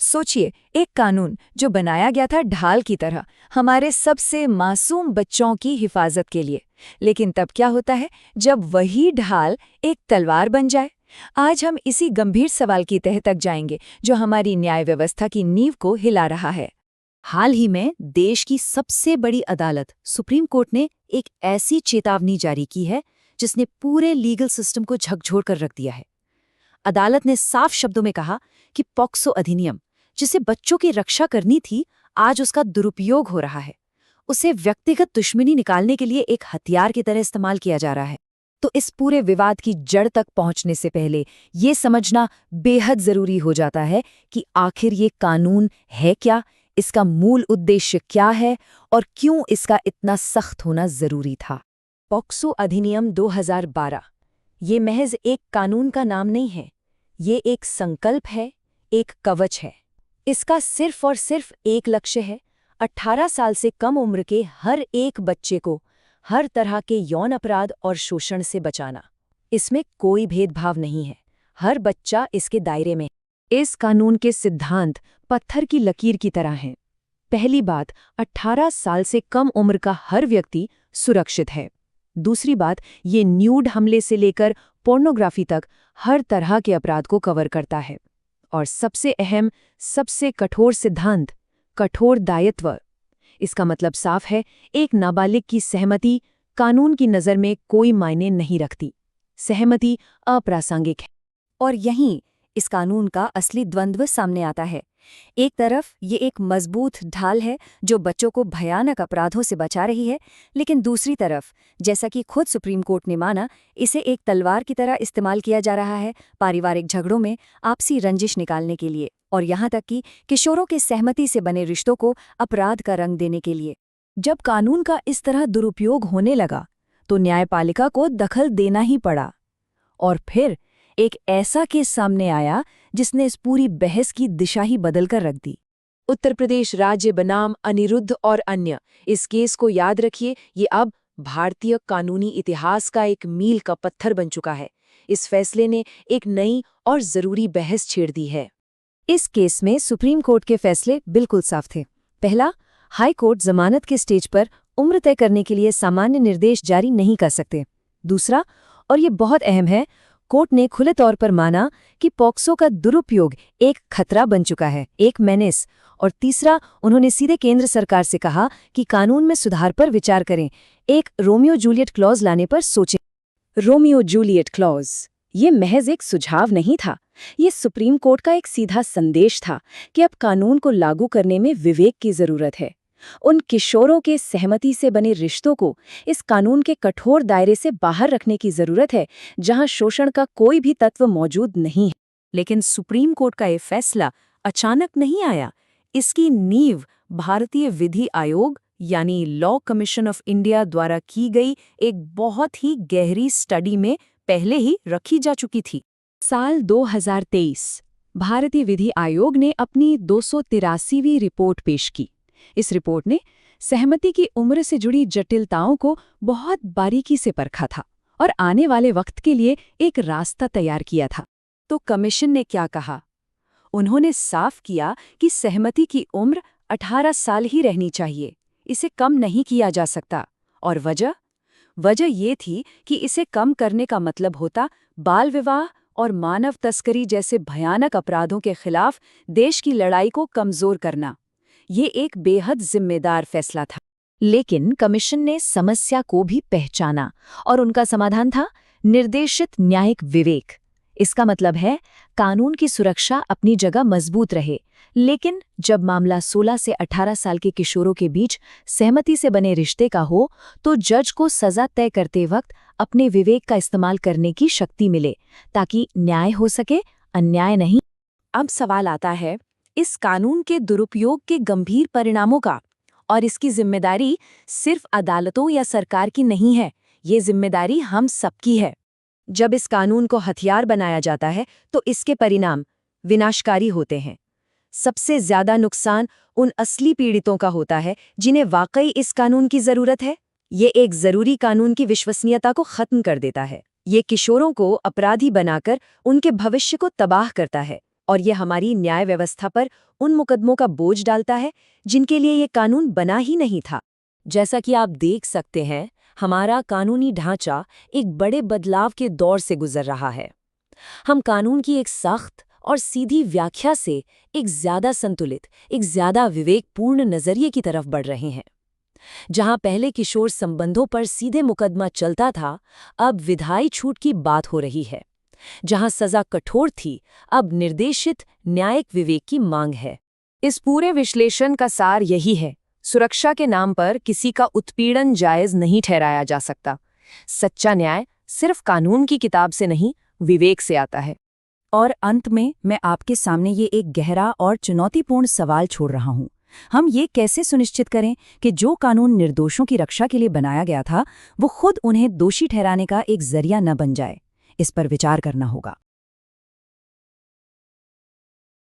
सोचिए, एक कानून जो बनाया गया था ढाल की तरह हमारे सबसे मासूम बच्चों की हिफाजत के लिए। लेकिन तब क्या होता है जब वही ढाल एक तलवार बन जाए। आज हम इसी गंभीर सवाल की तह तक जाएंगे जो हमारी न्याय व्यवस्था की नींव को हिला रहा है। हाल ही में देश की सबसे बड़ी अदालत सुप्रीम कोर्ट ने एक ऐसी चेतावनी जारी की है जिसने पूरे लीगल सिस्टम को झकझोर कर रख दिया है। अदालत ने साफ शब्दों में कहा कि पॉक्सो अधिनियम, जिसे बच्चों की रक्षा करनी थी, आज उसका दुरुपयोग हो रहा है। उसे व्यक्तिगत दुश्मनी निकालने के लिए एक हथियार की तरह इस्तेमाल किया जा रहा है। तो इस पूरे विवाद की जड़ तक पहुंचने से पहले ये समझना बेहद जरूरी हो जाता है कि आखिर ये कानून है क्या, इसका मूल उद्देश्य क्या है और क्यों इसका इतना सख्त होना जरूरी था। पॉक्सो अधिनियम 2012 ये महज एक कानून का नाम नहीं है, ये एक संकल्प है, एक कवच है। इसका सिर्फ और सिर्फ एक लक्ष्य है, 18 साल से कम उम्र के हर एक बच्चे को हर तरह के यौन अपराध और शोषण से बचाना। इसमें कोई भेदभाव नहीं है, हर बच्चा इसके दायरे में। इस कानून के सिद्धांत पत्थर की लकीर की तरह हैं। पहली बात, 18 साल से कम उम्र का हर व्यक्ति सुरक्षित है। दूसरी बात, ये न्यूड हमले से लेकर पोर्नोग्राफी तक हर तरह के अपराध को कवर करता है। और सबसे अहम, सबसे कठोर सिद्धांत, कठोर दायित्व। इसका मतलब साफ है, एक नाबालिग की सहमति कानून की नज़र में कोई मायने नहीं रखती। सहमति अप्रासंगिक है। और यहीं इस कानून का असली द्वंद्व सामने आता है। एक तरफ ये एक मजबूत ढाल है जो बच्चों को भयानक अपराधों से बचा रही है, लेकिन दूसरी तरफ, जैसा कि खुद सुप्रीम कोर्ट ने माना, इसे एक तलवार की तरह इस्तेमाल किया जा रहा है पारिवारिक झगड़ों में आपसी रंजिश निकालने के लिए, और यहाँ तक कि किशोरों के सहमति से बने रिश्तों को अपराध का रंग देने के लिए। जब कानून का इस तरह दुरुपयोग होने लगा तो न्यायपालिका को दखल देना ही पड़ा। और फिर एक ऐसा केस सामने आया जिसने इस पूरी बहस की दिशा ही बदलकर रख दी। उत्तर प्रदेश राज्य बनाम अनिरुद्ध और अन्य। इस केस को याद रखिए, ये अब भारतीय कानूनी इतिहास का एक मील का पत्थर बन चुका है। इस फैसले ने एक नई और जरूरी बहस छेड़ दी है। इस केस में सुप्रीम कोर्ट के फैसले बिल्कुल साफ थे। पहला, हाई कोर्ट जमानत के स्टेज पर उम्र तय करने के लिए सामान्य निर्देश जारी नहीं कर सकते। दूसरा, और ये बहुत अहम है, कोर्ट ने खुले तौर पर माना कि पॉक्सो का दुरुपयोग एक खतरा बन चुका है, एक मेनेस। और तीसरा, उन्होंने सीधे केंद्र सरकार से कहा कि कानून में सुधार पर विचार करें, एक रोमियो जूलियट क्लॉज लाने पर सोचें। रोमियो जूलियट क्लॉज ये महज एक सुझाव नहीं था, ये सुप्रीम कोर्ट का एक सीधा संदेश था कि अब कानून को लागू करने में विवेक की जरूरत है। उन किशोरों के सहमति से बने रिश्तों को इस कानून के कठोर दायरे से बाहर रखने की जरूरत है, जहां शोषण का कोई भी तत्व मौजूद नहीं है। लेकिन सुप्रीम कोर्ट का ये फैसला अचानक नहीं आया। इसकी नींव भारतीय विधि आयोग यानी लॉ कमीशन ऑफ इंडिया द्वारा की गई एक बहुत ही गहरी स्टडी में पहले ही रखी जा चुकी थी। साल 2023 भारतीय विधि आयोग ने अपनी 283वीं रिपोर्ट पेश की। इस रिपोर्ट ने सहमति की उम्र से जुड़ी जटिलताओं को बहुत बारीकी से परखा था और आने वाले वक्त के लिए एक रास्ता तैयार किया था। तो कमीशन ने क्या कहा? उन्होंने साफ किया कि सहमति की उम्र 18 साल ही रहनी चाहिए, इसे कम नहीं किया जा सकता। और वजह ये थी कि इसे कम करने का मतलब होता बाल विवाह और मानव तस्करी जैसे भयानक अपराधों के खिलाफ देश की लड़ाई को कमजोर करना। ये एक बेहद जिम्मेदार फैसला था। लेकिन कमीशन ने समस्या को भी पहचाना और उनका समाधान था निर्देशित न्यायिक विवेक। इसका मतलब है कानून की सुरक्षा अपनी जगह मजबूत रहे, लेकिन जब मामला 16 से 18 साल के किशोरों के बीच सहमति से बने रिश्ते का हो तो जज को सजा तय करते वक्त अपने विवेक का इस्तेमाल करने की शक्ति मिले, ताकि न्याय हो सके, अन्याय नहीं। अब सवाल आता है इस कानून के दुरुपयोग के गंभीर परिणामों का, और इसकी जिम्मेदारी सिर्फ अदालतों या सरकार की नहीं है, ये जिम्मेदारी हम सबकी है। जब इस कानून को हथियार बनाया जाता है तो इसके परिणाम विनाशकारी होते हैं। सबसे ज्यादा नुकसान उन असली पीड़ितों का होता है जिन्हें वाकई इस कानून की जरूरत है। ये एक जरूरी कानून की विश्वसनीयता को खत्म कर देता है। ये किशोरों को अपराधी बनाकर उनके भविष्य को तबाह करता है। और ये हमारी न्याय व्यवस्था पर उन मुकदमों का बोझ डालता है जिनके लिए ये कानून बना ही नहीं था। जैसा कि आप देख सकते हैं, हमारा कानूनी ढांचा एक बड़े बदलाव के दौर से गुजर रहा है। हम कानून की एक सख्त और सीधी व्याख्या से एक ज्यादा संतुलित, एक ज्यादा विवेकपूर्ण नजरिए की तरफ बढ़ रहे हैं। जहां पहले किशोर संबंधों पर सीधे मुकदमा चलता था, अब विधायी छूट की बात हो रही है। जहां सजा कठोर थी, अब निर्देशित न्यायिक विवेक की मांग है। इस पूरे विश्लेषण का सार यही है, सुरक्षा के नाम पर किसी का उत्पीड़न जायज नहीं ठहराया जा सकता। सच्चा न्याय सिर्फ कानून की किताब से नहीं, विवेक से आता है। और अंत में मैं आपके सामने ये एक गहरा और चुनौतीपूर्ण सवाल छोड़ रहा हूँ। हम ये कैसे सुनिश्चित करें कि जो कानून निर्दोषों की रक्षा के लिए बनाया गया था, वो खुद उन्हें दोषी ठहराने का एक जरिया न बन जाए? इस पर विचार करना होगा।